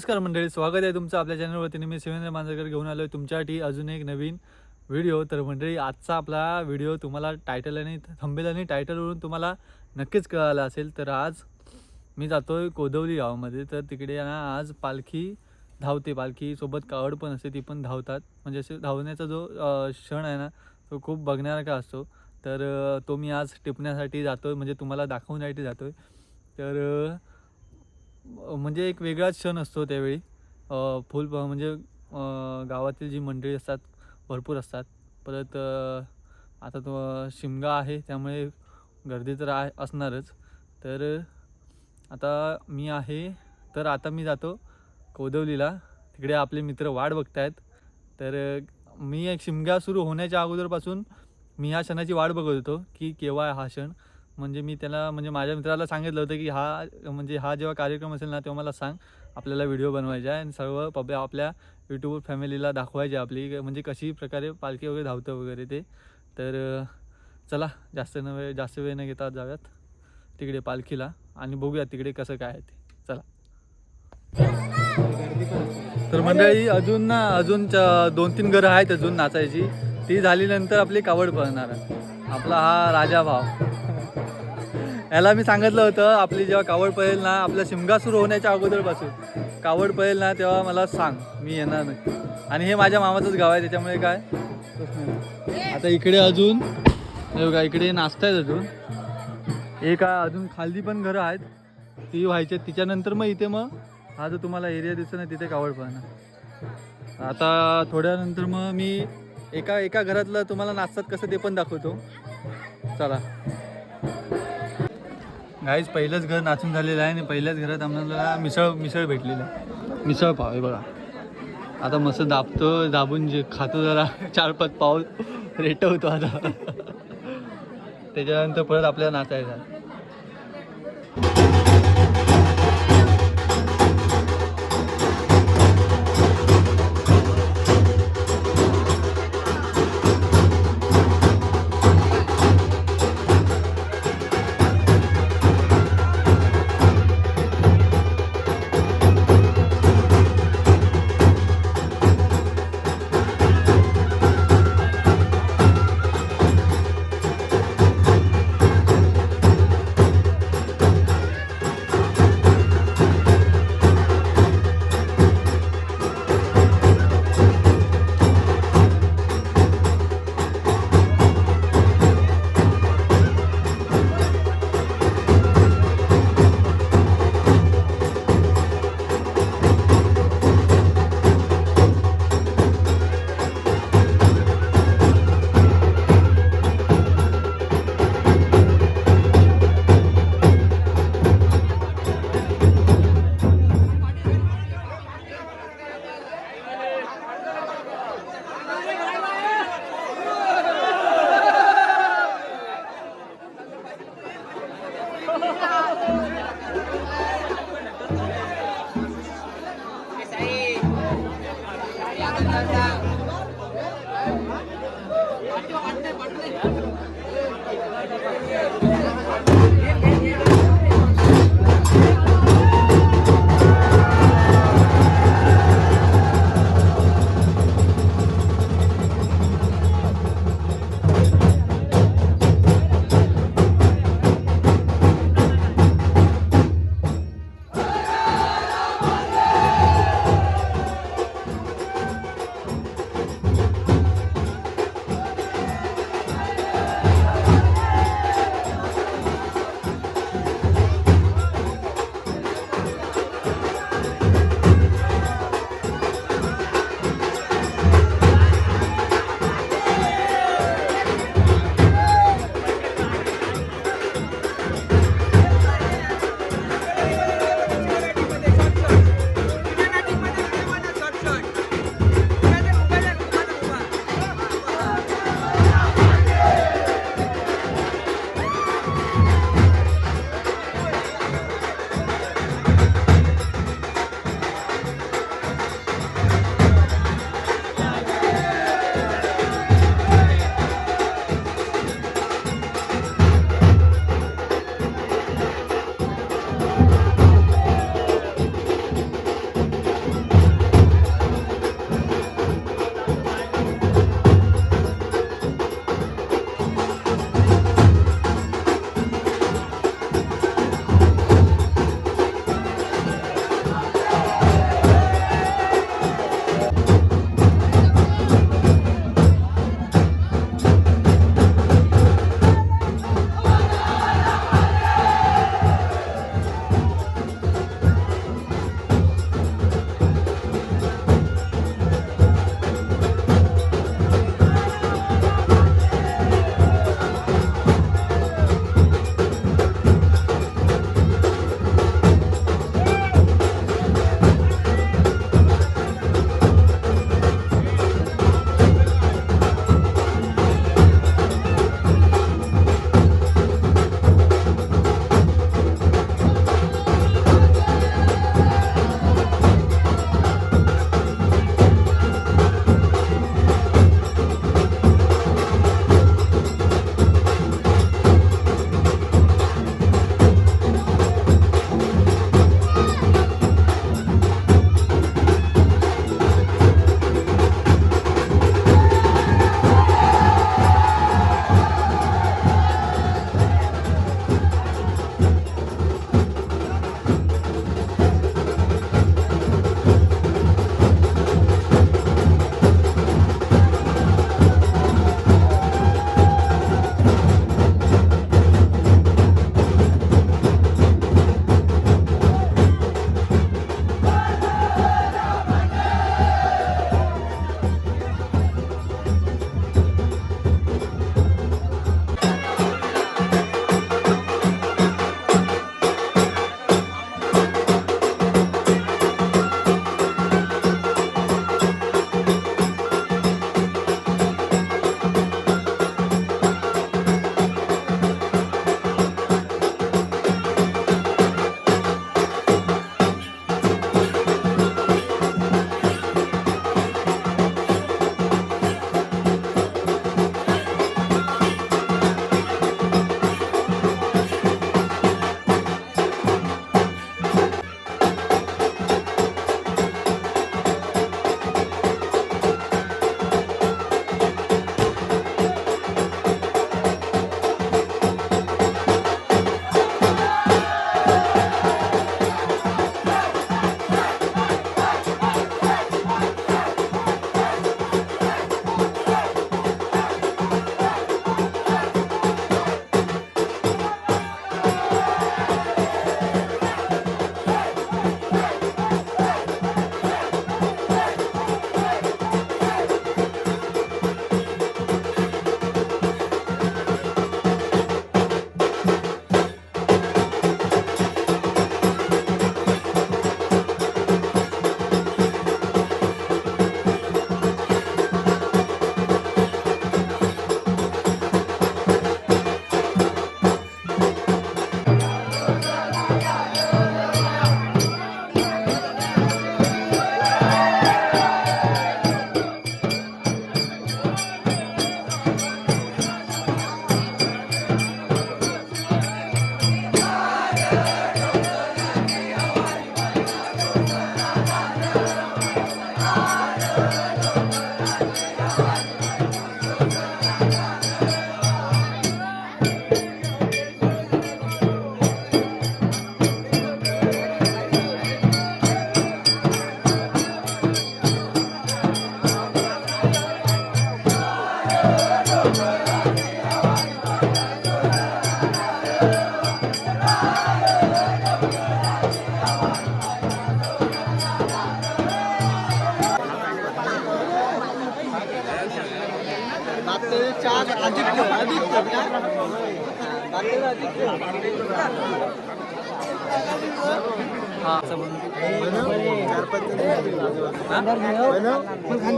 नमस्कार मंडळी, स्वागत आहे तुमचं आपल्या चॅनलवरती. मी शिवेंद्र मांजरेकर घेऊन आलो आहे तुमच्यासाठी अजून एक नवीन व्हिडिओ. तर मंडळी, आजचा आपला व्हिडिओ तुम्हाला टायटल आणि थंबनेल आणि टायटलवरून तुम्हाला नक्कीच कळालं असेल. तर आज मी जातो आहे कोदवली गावामध्ये. तर तिकडे ना आज पालखी धावते. पालखीसोबत कावड पण असते, ती पण धावतात. म्हणजे असे धावण्याचा जो क्षण आहे ना, तो खूप बघण्यासारखा असतो. तर तो मी आज टिपण्यासाठी जातो आहे, म्हणजे तुम्हाला दाखवण्यासाठी जातो आहे. तर म्हणजे एक वेगळाच क्षण असतो त्यावेळी. म्हणजे गावातील जी मंडळी असतात भरपूर असतात. परत आता तो शिमगा आहे त्यामुळे गर्दी तर असणारच. तर आता मी आहे, तर आता मी जातो कोदवलीला. तिकडे आपले मित्र वाट बघतायत. तर मी एक शिमगा सुरू होण्याच्या अगोदरपासून मी ह्या क्षणाची वाट बघत होतो की केव्हा आहे हा क्षण. म्हणजे मी त्याला म्हणजे माझ्या मित्राला सांगितलं होतं की हा जेव्हा कार्यक्रम असेल ना, तेव्हा मला सांग, आपल्याला व्हिडिओ बनवायचा आहे आणि सर्व आपल्या यूट्यूब फॅमिलीला दाखवायची आपली म्हणजे कशी प्रकारे पालखी वगैरे धावतं वगैरे ते. तर चला जास्त वेळ न घेता जाऊयात तिकडे पालखीला आणि बघूयात तिकडे कसं काय आहे ते. चला. तर मंडळी, अजून 2-3 घरं आहेत अजून नाचायची. ती झाल्यानंतर आपली कावड पळणार आहे. आपला हा राजा भाव. याला मी सांगितलं होतं, आपली जेव्हा कावड पळेल ना, आपला शिमगा सुरू होण्याच्या अगोदरपासून कावड पळेल ना, तेव्हा मला सांग, मी येणार नक्की. आणि हे माझ्या मामाचंच गाव आहे, त्याच्यामुळे काय आता इकडे अजून बघा, इकडे नाचतायत अजून. अजून खाली पण घरं आहेत, ती व्हायची. तिच्यानंतर मग इथे हा जो तुम्हाला एरिया दिसतो ना, तिथे कावड पळणार. आता थोड्यानंतर मग मी एका घरातलं तुम्हाला नाचतात कसं ते पण दाखवतो. चला गाईज, पहिलंच घर नाचून झालेलं आहे आणि पहिल्याच घरात आम्हाला मिसळ भेटलेलं आहे. मिसळ पाव आहे बघा. आता मस्त दाबून जे खातो, जरा 4-5 पाव रेटवतो आता. त्याच्यानंतर परत आपल्याला नाचायचं.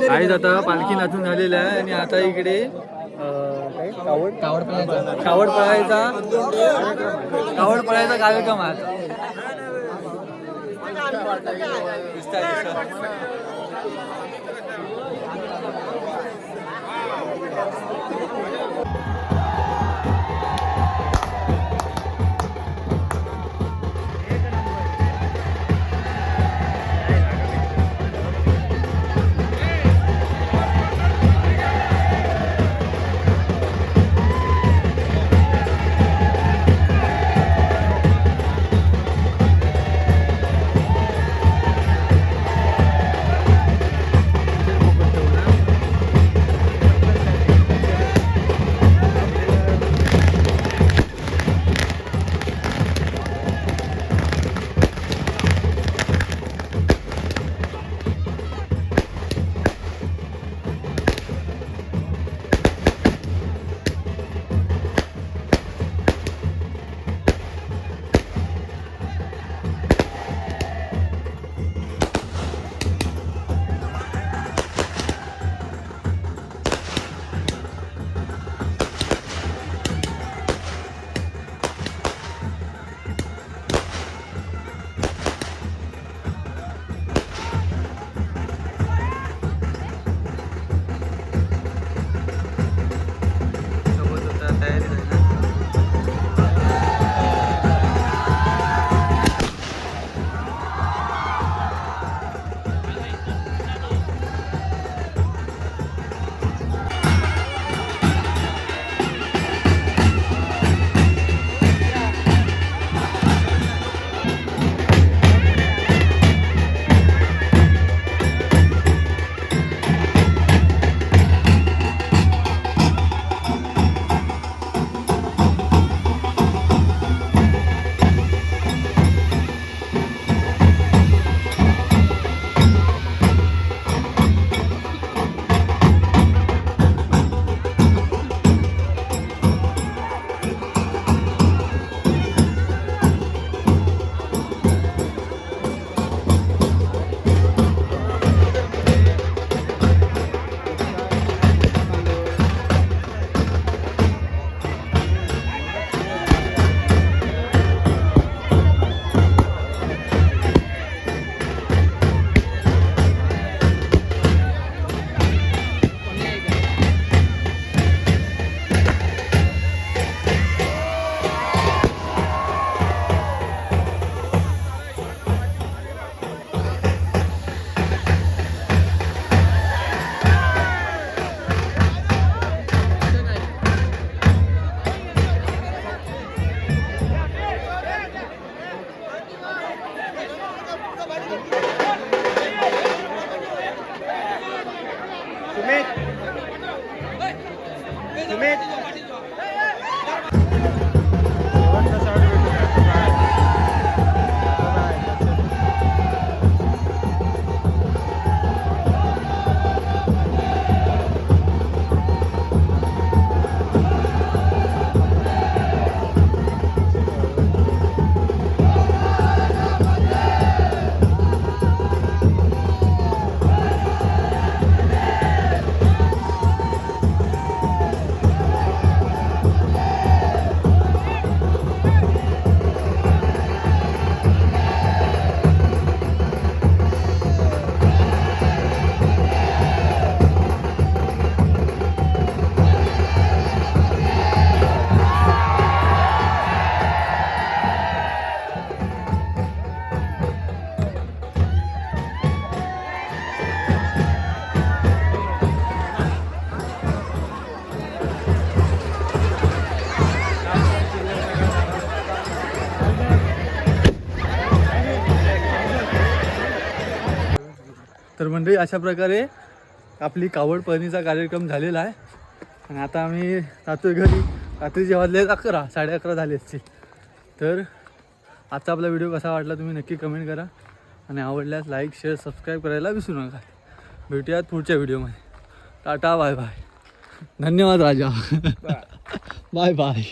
आई आता पालखी नाचून झालेली आहे आणि आता इकडे कावड पळायचा कार्यक्रम आहे. तर मंडळी अशा प्रकारे आपली कावड पळणीचा कार्यक्रम झालेला आहे आणि आता आम्ही जातोय घरी. रात्रीचे वाजले 11, 11:30 झाले असतील. तर आजचा आपला व्हिडिओ कसा वाटला तुम्ही नक्की कमेंट करा आणि आवडल्यास लाईक शेअर सबस्क्राईब करायला विसरू नका. भेटूयात पुढच्या व्हिडिओमध्ये. Tata bye bye. धन्यवाद राजा. Bye bye.